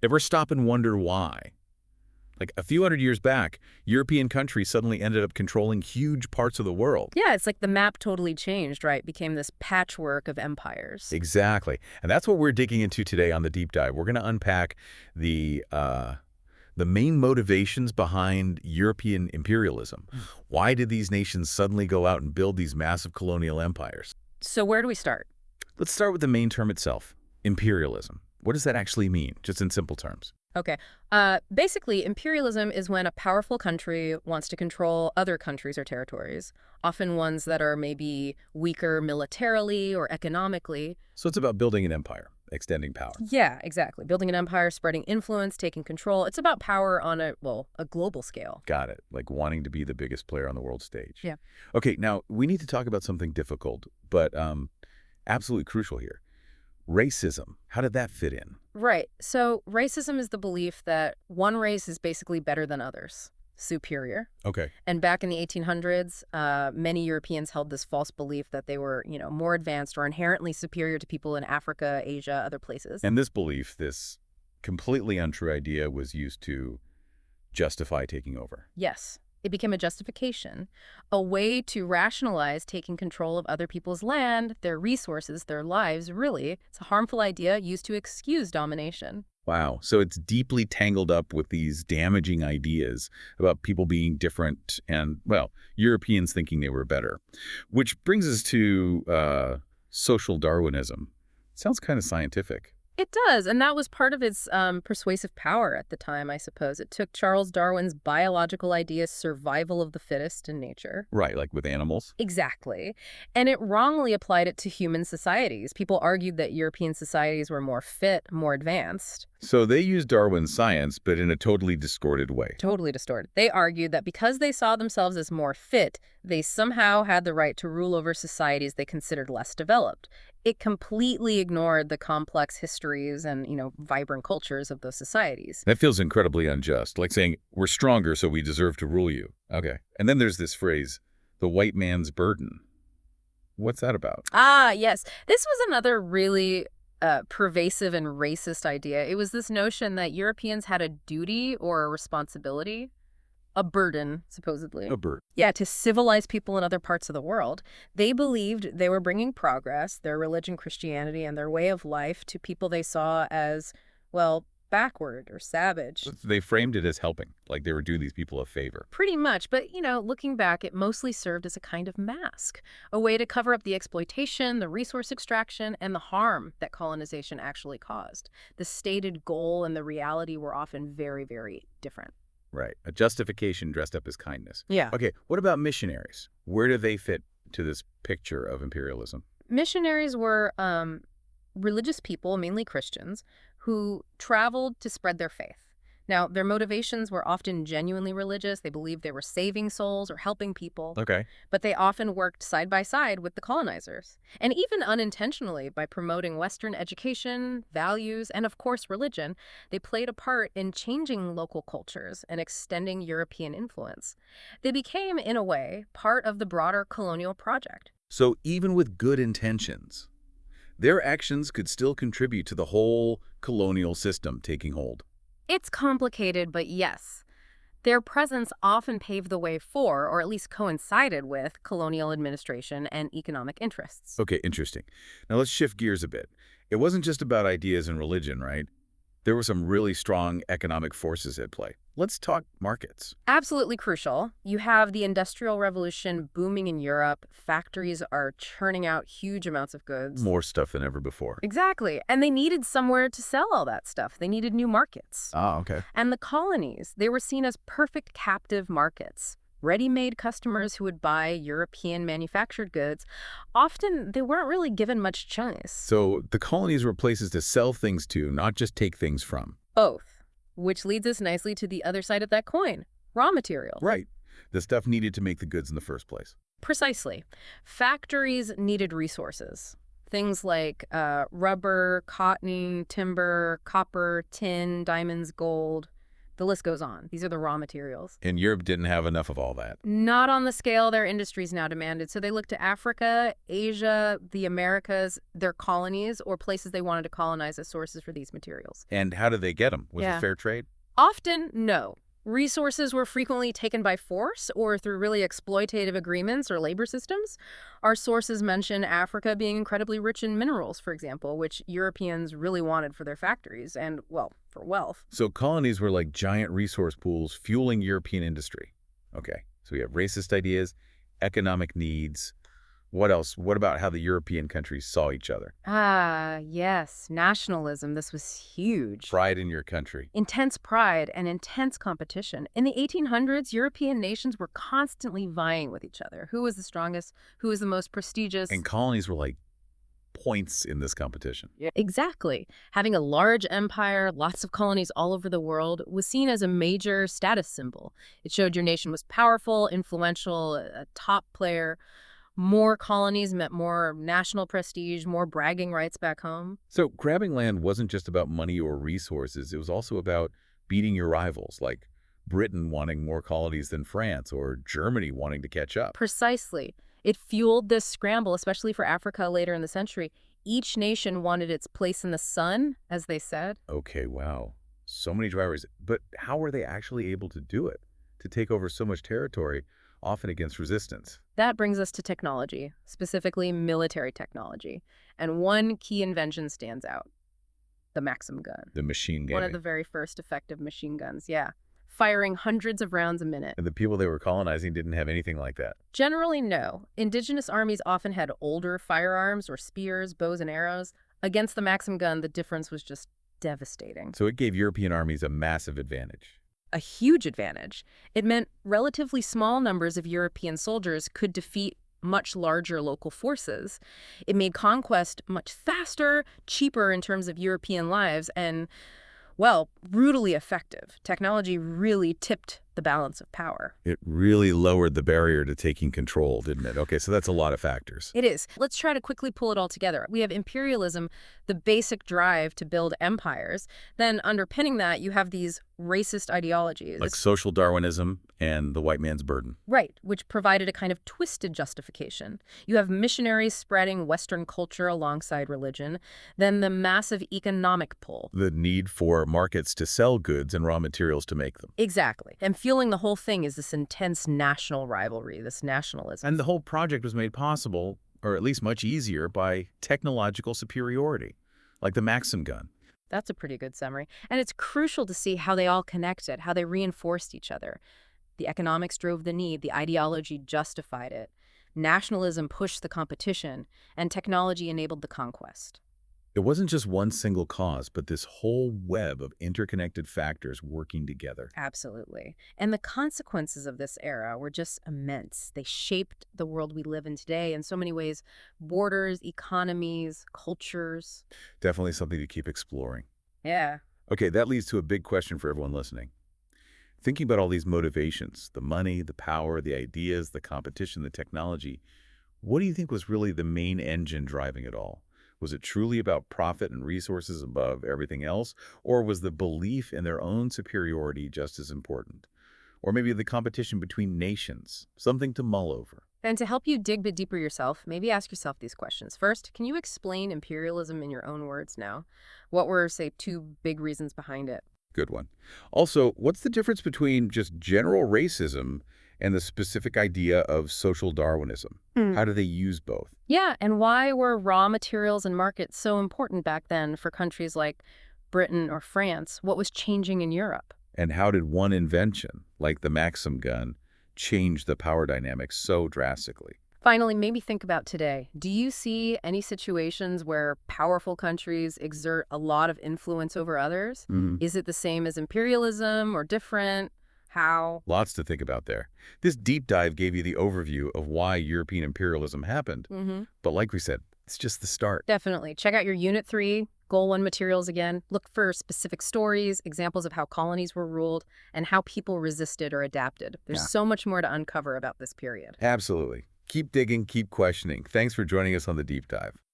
Ever stop and wonder why? Like a few hundred years back, European countries suddenly ended up controlling huge parts of the world. Yeah, it's like the map totally changed, right? Became this patchwork of empires. Exactly. And that's what we're digging into today on the deep dive. We're going to unpack the main motivations behind European imperialism. Why did these nations suddenly go out and build these massive colonial empires? So where do we start? Let's start with the main term itself, imperialism. What does that actually mean, just in simple terms? Okay. Basically, imperialism is when a powerful country wants to control other countries or territories, often ones that are maybe weaker militarily or economically. So it's about building an empire, extending power. Yeah, exactly. Building an empire, spreading influence, taking control. It's about power on a global scale. Got it. Like wanting to be the biggest player on the world stage. Yeah. Okay, now we need to talk about something difficult, but absolutely crucial here. Racism. How did that fit in? Right. So racism is the belief that one race is basically better than others, superior. Okay. And back in the 1800s, many Europeans held this false belief that they were, more advanced or inherently superior to people in Africa, Asia, other places. And this belief, this completely untrue idea, was used to justify taking over. Yes. It became a justification, a way to rationalize taking control of other people's land, their resources, their lives, really. It's a harmful idea used to excuse domination. Wow. So it's deeply tangled up with these damaging ideas about people being different and, well, Europeans thinking they were better. Which brings us to social Darwinism. Sounds kind of scientific. It does, and that was part of its persuasive power at the time, I suppose. It took Charles Darwin's biological idea, survival of the fittest in nature. Right, like with animals. Exactly. And it wrongly applied it to human societies. People argued that European societies were more fit, more advanced. So they used Darwin's science, but in a totally distorted way. Totally distorted. They argued that because they saw themselves as more fit, they somehow had the right to rule over societies they considered less developed. It completely ignored the complex histories and, vibrant cultures of those societies. That feels incredibly unjust, like saying, we're stronger, so we deserve to rule you. Okay. And then there's this phrase, the white man's burden. What's that about? Ah, yes. This was another really pervasive and racist idea. It was this notion that Europeans had a duty or a responsibility, a burden, supposedly. A burden. Yeah, to civilize people in other parts of the world. They believed they were bringing progress, their religion, Christianity, and their way of life to people they saw as, well, backward or savage. They framed it as helping, like they were doing these people a favor. Pretty much, but, looking back, it mostly served as a kind of mask, a way to cover up the exploitation, the resource extraction, and the harm that colonization actually caused. The stated goal and the reality were often very, very different. Right. A justification dressed up as kindness. Yeah. Okay, what about missionaries? Where do they fit to this picture of imperialism? Missionaries were religious people, mainly Christians, who traveled to spread their faith. Now, their motivations were often genuinely religious. They believed they were saving souls or helping people. Okay. But they often worked side by side with the colonizers. And even unintentionally, by promoting Western education, values, and of course religion, they played a part in changing local cultures and extending European influence. They became, in a way, part of the broader colonial project. So even with good intentions, their actions could still contribute to the whole colonial system taking hold. It's complicated, but yes. Their presence often paved the way for, or at least coincided with, colonial administration and economic interests. Okay, interesting. Now let's shift gears a bit. It wasn't just about ideas and religion, right? There were some really strong economic forces at play. Let's talk markets. Absolutely crucial. You have the Industrial Revolution booming in Europe. Factories are churning out huge amounts of goods. More stuff than ever before. Exactly. And they needed somewhere to sell all that stuff. They needed new markets. Ah, okay. And the colonies, they were seen as perfect captive markets. Ready-made customers who would buy European manufactured goods, often they weren't really given much choice. So the colonies were places to sell things to, not just take things from. Both, which leads us nicely to the other side of that coin, raw materials. Right. The stuff needed to make the goods in the first place. Precisely. Factories needed resources. Things like rubber, cotton, timber, copper, tin, diamonds, gold. The list goes on. These are the raw materials. And Europe didn't have enough of all that. Not on the scale their industries now demanded. So they looked to Africa, Asia, the Americas, their colonies, or places they wanted to colonize as sources for these materials. And how did they get them? Was it Yeah. fair trade? Often, no. Resources were frequently taken by force or through really exploitative agreements or labor systems. Our sources mention Africa being incredibly rich in minerals, for example, which Europeans really wanted for their factories and, well, for wealth. So colonies were like giant resource pools fueling European industry. Okay, so we have racist ideas, economic needs. What else? What about how the European countries saw each other? Ah, yes, nationalism. This was huge. Pride in your country. Intense pride and intense competition. In the 1800s, European nations were constantly vying with each other. Who was the strongest? Who was the most prestigious? And colonies were like points in this competition. Yeah. Exactly. Having a large empire, lots of colonies all over the world, was seen as a major status symbol. It showed your nation was powerful, influential, a top player. More colonies meant more national prestige, more bragging rights back home. So grabbing land wasn't just about money or resources. It was also about beating your rivals, like Britain wanting more colonies than France or Germany wanting to catch up. Precisely. It fueled this scramble, especially for Africa later in the century. Each nation wanted its place in the sun, as they said. Okay, wow. So many drivers. But how were they actually able to do it? To take over so much territory, often against resistance? That brings us to technology, specifically military technology. And one key invention stands out: the Maxim gun. The machine gun. One of the very first effective machine guns, yeah. Firing hundreds of rounds a minute. And the people they were colonizing didn't have anything like that. Generally, no. Indigenous armies often had older firearms or spears, bows and arrows. Against the Maxim gun, the difference was just devastating. So it gave European armies a massive advantage. A huge advantage. It meant relatively small numbers of European soldiers could defeat much larger local forces. It made conquest much faster, cheaper in terms of European lives, and, well, brutally effective. Technology really tipped the balance of power. It really lowered the barrier to taking control, didn't it? Okay, so that's a lot of factors. It is. Let's try to quickly pull it all together. We have imperialism, the basic drive to build empires. Then underpinning that, you have these racist ideologies. Like social Darwinism and the white man's burden. Right, which provided a kind of twisted justification. You have missionaries spreading Western culture alongside religion, then the massive economic pull. The need for markets to sell goods and raw materials to make them. Exactly. And fueling the whole thing is this intense national rivalry, this nationalism. And the whole project was made possible, or at least much easier, by technological superiority, like the Maxim gun. That's a pretty good summary. And it's crucial to see how they all connected, how they reinforced each other. The economics drove the need, the ideology justified it. Nationalism pushed the competition, and technology enabled the conquest. It wasn't just one single cause, but this whole web of interconnected factors working together. Absolutely. And the consequences of this era were just immense. They shaped the world we live in today in so many ways: borders, economies, cultures. Definitely something to keep exploring. Yeah. Okay, that leads to a big question for everyone listening. Thinking about all these motivations, the money, the power, the ideas, the competition, the technology, what do you think was really the main engine driving it all? Was it truly about profit and resources above everything else, or was the belief in their own superiority just as important? Or maybe the competition between nations, something to mull over. And to help you dig a bit deeper yourself, maybe ask yourself these questions. First, can you explain imperialism in your own words now? What were, say, two big reasons behind it? Good one. Also, what's the difference between just general racism and the specific idea of social Darwinism? How do they use both? Yeah, and why were raw materials and markets so important back then for countries like Britain or France? What was changing in Europe? And how did one invention, like the Maxim gun, change the power dynamics so drastically? Finally, maybe think about today. Do you see any situations where powerful countries exert a lot of influence over others? Is it the same as imperialism or different? How? Lots to think about there. This deep dive gave you the overview of why European imperialism happened. But like we said, it's just the start. Definitely. Check out your Unit 3, Goal 1 materials again. Look for specific stories, examples of how colonies were ruled, and how people resisted or adapted. There's so much more to uncover about this period. Absolutely. Keep digging, keep questioning. Thanks for joining us on the deep dive.